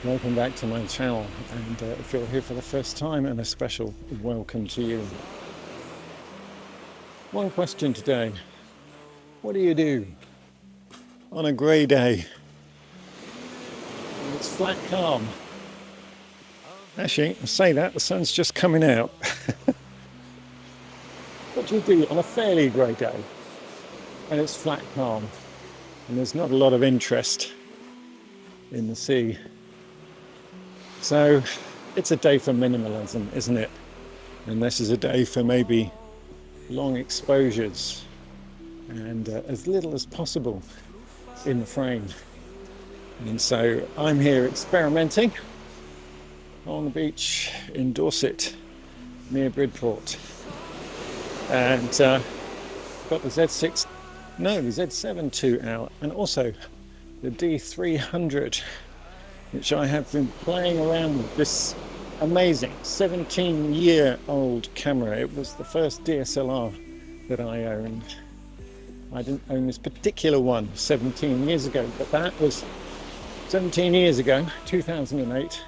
Welcome back to my channel, and if you're here for the first time, and a special welcome to you. One question today: what do you do on a grey day? It's flat calm. Actually, I say that, the sun's just coming out. What do you do on a fairly grey day and it's flat calm and there's not a lot of interest in the sea? So it's a day for minimalism, isn't it? And this is a day for maybe long exposures and as little as possible in the frame. And so I'm here experimenting on the beach in Dorset near Bridport, and got the Z7 II out, and also the D300, which I have been playing around with. This amazing 17-year-old camera. It was the first DSLR that I owned. I didn't own this particular one 17 years ago, but that was 17 years ago. 2008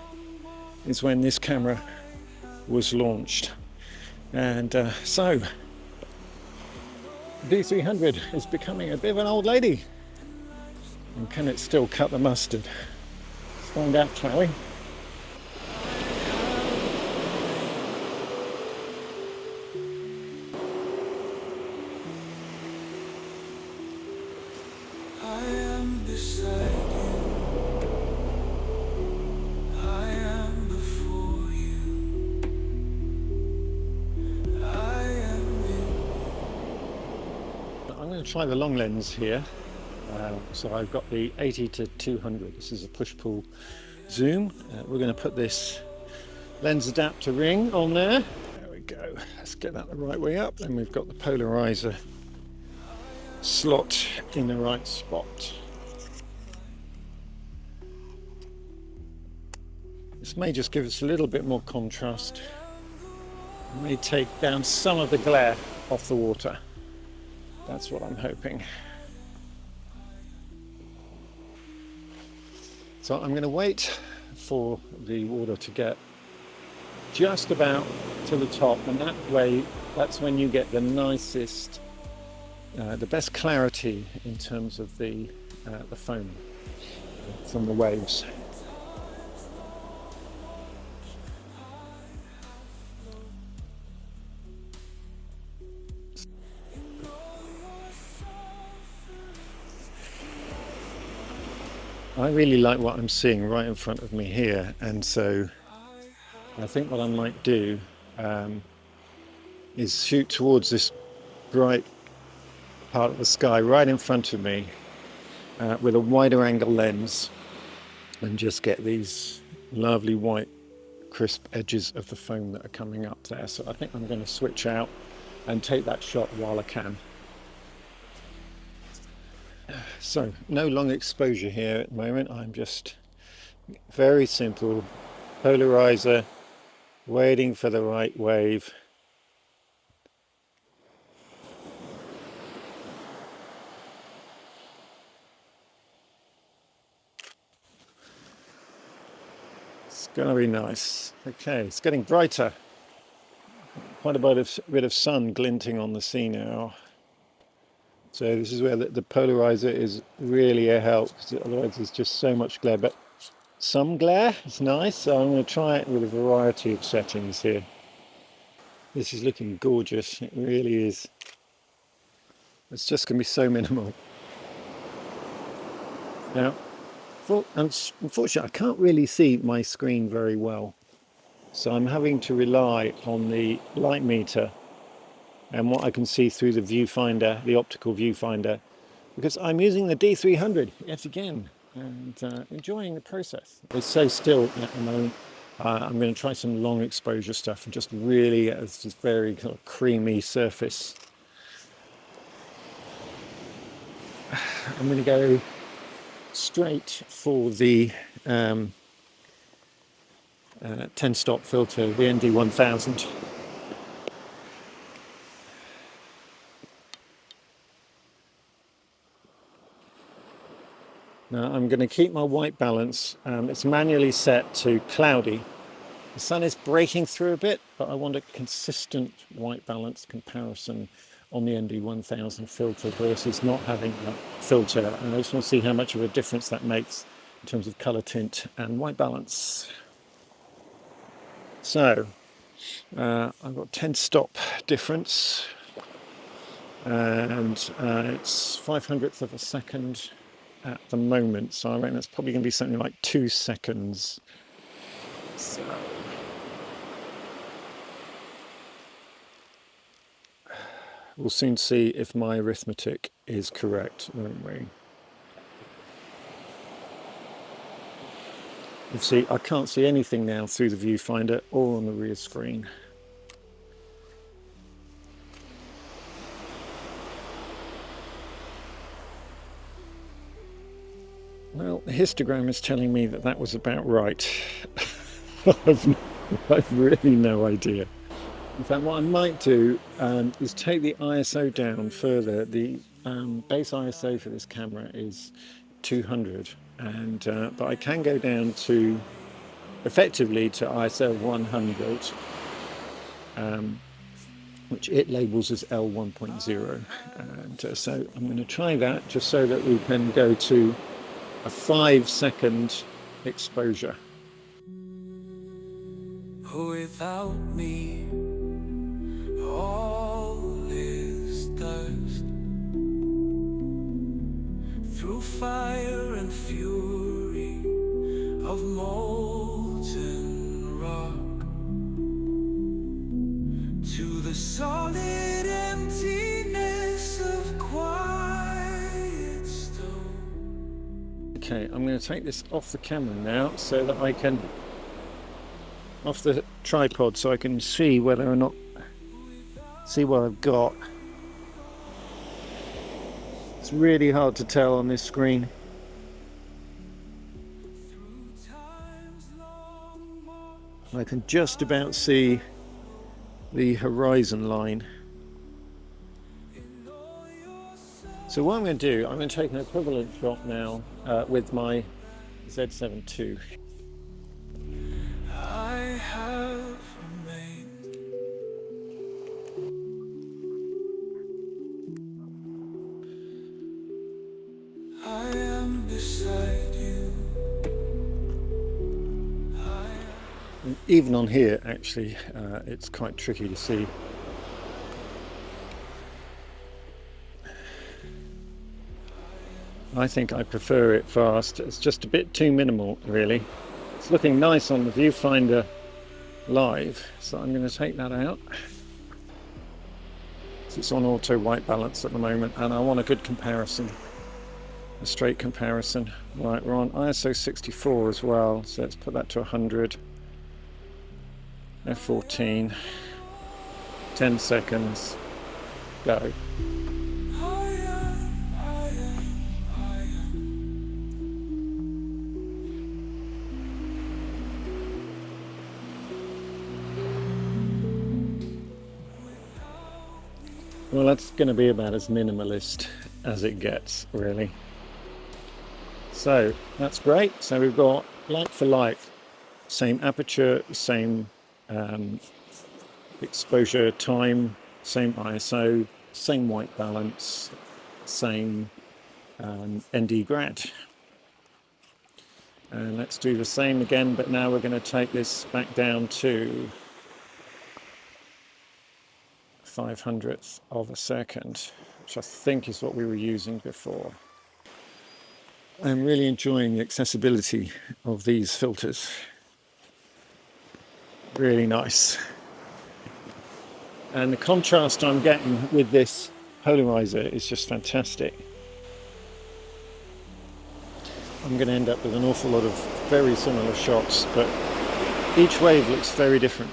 is when this camera was launched. And so D300 is becoming a bit of an old lady. And can it still cut the mustard? Let's find out, shall we? I'm going to try the long lens here. So I've got the 80-200. This is a push-pull zoom. We're going to put this lens adapter ring on there. There we go. Let's get that the right way up. Then we've got the polarizer slot in the right spot. This may just give us a little bit more contrast. It may take down some of the glare off the water. That's what I'm hoping. So I'm going to wait for the water to get just about to the top, and that way, that's when you get the nicest, the best clarity in terms of the foam from the waves. I really like what I'm seeing right in front of me here, and so I think what I might do is shoot towards this bright part of the sky right in front of me with a wider angle lens, and just get these lovely white crisp edges of the foam that are coming up there. So I think I'm going to switch out and take that shot while I can. So no long exposure here at the moment. I'm just very simple polarizer, waiting for the right wave. It's gonna be nice. Okay, it's getting brighter. Quite a bit of sun glinting on the sea now. So this is where the polarizer is really a help, because otherwise there's just so much glare. But some glare is nice, so I'm going to try it with a variety of settings here. This is looking gorgeous, it really is. It's just going to be so minimal. Now, unfortunately, I can't really see my screen very well, so I'm having to rely on the light meter and what I can see through the viewfinder, the optical viewfinder, because I'm using the D300 yet again, and enjoying the process. It's so still at the moment. I'm going to try some long exposure stuff and just really get this very kind of creamy surface. I'm going to go straight for the 10 stop filter, the ND1000. Now I'm going to keep my white balance. It's manually set to cloudy. The sun is breaking through a bit, but I want a consistent white balance comparison on the ND1000 filter versus not having that filter. And I just want to see how much of a difference that makes in terms of color tint and white balance. So I've got 10 stop difference, and it's 500th of a second at the moment. So I reckon that's probably going to be something like 2 seconds. So we'll soon see if my arithmetic is correct, won't we? You see, I can't see anything now through the viewfinder or on the rear screen. Well, the histogram is telling me that that was about right. I've really no idea. In fact, what I might do is take the ISO down further. The base ISO for this camera is 200, and but I can go down to effectively to ISO 100, which it labels as L1.0. And so I'm going to try that just so that we can go to a 5-second exposure. Without me, all is dust. Through fire and fury of molten rock, to the solid emptiness of quiet stone. Okay, I'm going to take this off the camera now so that I can, off the tripod, so I can see whether or not, see what I've got. It's really hard to tell on this screen. I can just about see the horizon line. So what I'm going to do, I'm going to take an equivalent shot now with my Z7 II. I have remained. I am beside you. And even on here, actually, it's quite tricky to see. I think I prefer it fast. It's just a bit too minimal, really. It's looking nice on the viewfinder live, so I'm going to take that out. It's on auto white balance at the moment, and I want a good comparison, a straight comparison. Right, we're on ISO 64 as well, so let's put that to 100. F14, 10 seconds, go. Well, that's going to be about as minimalist as it gets, really. So that's great. So we've got like for like, same aperture, same exposure time, same ISO, same white balance, same ND grad. And let's do the same again, but now we're going to take this back down to 500th of a second, which I think is what we were using before. I'm really enjoying the accessibility of these filters. Really nice. And the contrast I'm getting with this polarizer is just fantastic. I'm going to end up with an awful lot of very similar shots, but each wave looks very different.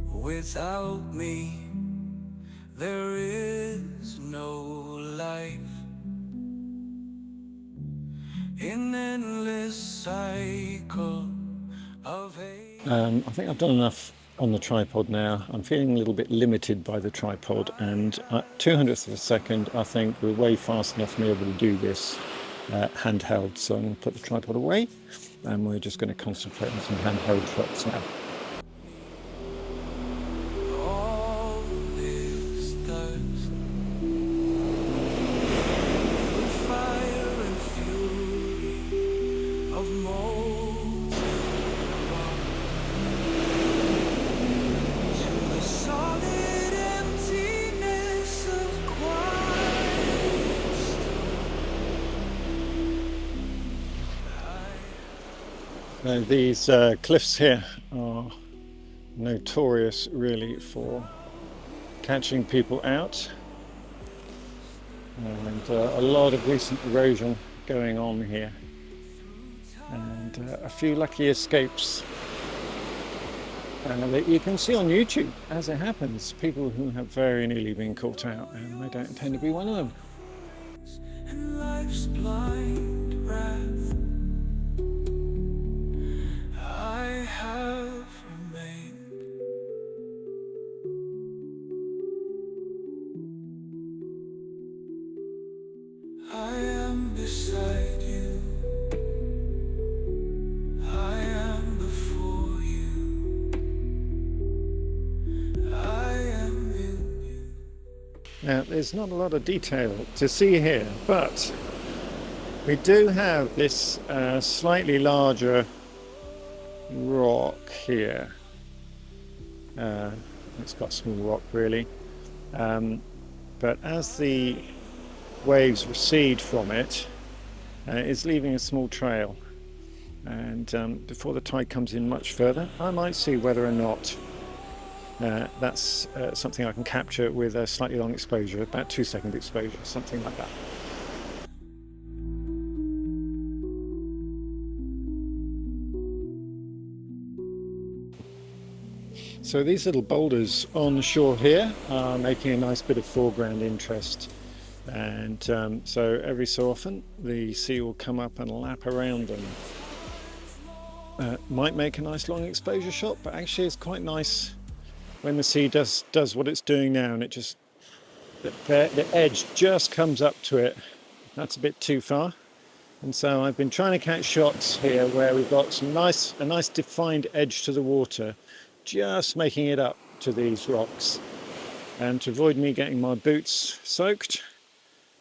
Without me, there is no life. I think I've done enough on the tripod now. I'm feeling a little bit limited by the tripod, and at 200ths of a second I think we're way fast enough to be able to do this handheld. So I'm going to put the tripod away and we're just going to concentrate on some handheld shots now. All is thirst, the fire and fury of molten rock, to the solid emptiness of quiet stone. These cliffs here are notorious really for catching people out, and a lot of recent erosion going on here, and a few lucky escapes that you can see on YouTube as it happens. People who have very nearly been caught out, and I don't intend to be one of them. And life's blind wrath, I have remained. I am beside you, I am before you, I am in you. Now, there's not a lot of detail to see here, but we do have this slightly larger rock here. It's got a small rock really, but as the waves recede from it, it's leaving a small trail, and before the tide comes in much further, I might see whether or not that's something I can capture with a slightly long exposure, about 2-second exposure, something like that. So these little boulders on the shore here are making a nice bit of foreground interest, and so every so often the sea will come up and lap around them. Might make a nice long exposure shot, but actually it's quite nice when the sea does what it's doing now, and it just the edge just comes up to it. That's a bit too far, and so I've been trying to catch shots here where we've got a nice defined edge to the water, just making it up to these rocks. And to avoid me getting my boots soaked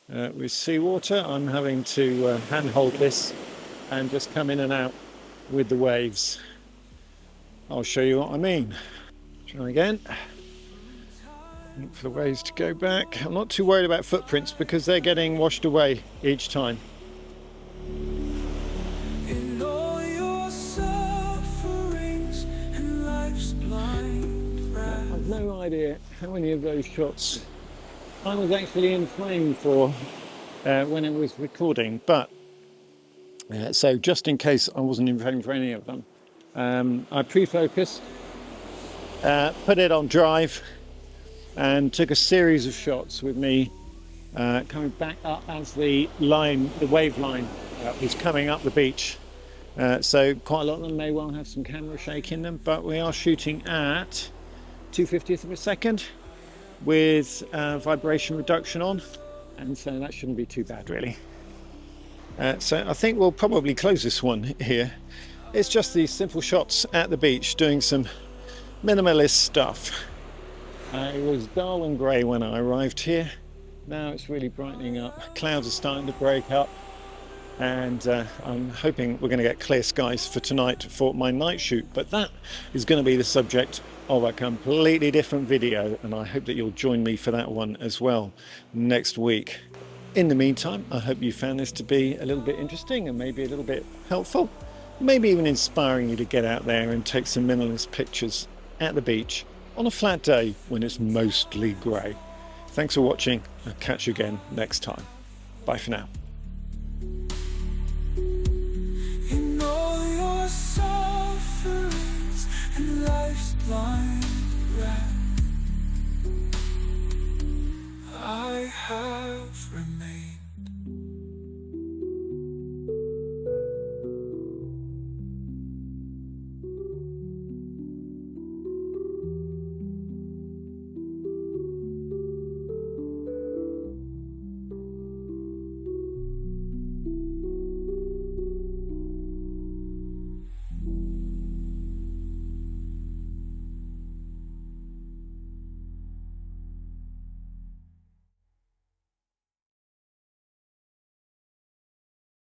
with seawater, I'm having to handhold this and just come in and out with the waves. I'll show you what I mean. Try again. Wait for the waves to go back. I'm not too worried about footprints because they're getting washed away each time. In all your sufferings and life's blind wrath, I've no idea how many of those shots I was actually in frame for when it was recording, but so just in case I wasn't in frame for any of them, I pre-focused, put it on drive, and took a series of shots with me coming back up as the wave line was coming up the beach. So quite a lot of them may well have some camera shake in them, but we are shooting at 2/50th of a second with vibration reduction on, and so that shouldn't be too bad really. So I think we'll probably close this one here. It's just these simple shots at the beach doing some minimalist stuff. It was dull and grey when I arrived here. Now it's really brightening up. Clouds are starting to break up, and I'm hoping we're going to get clear skies for tonight for my night shoot, but that is going to be the subject of a completely different video, and I hope that you'll join me for that one as well next week. In the meantime, I hope you found this to be a little bit interesting and maybe a little bit helpful, maybe even inspiring you to get out there and take some minimalist pictures at the beach on a flat day when it's mostly grey. Thanks for watching. I'll catch you again next time. Bye for now. in all your sufferings and life's blind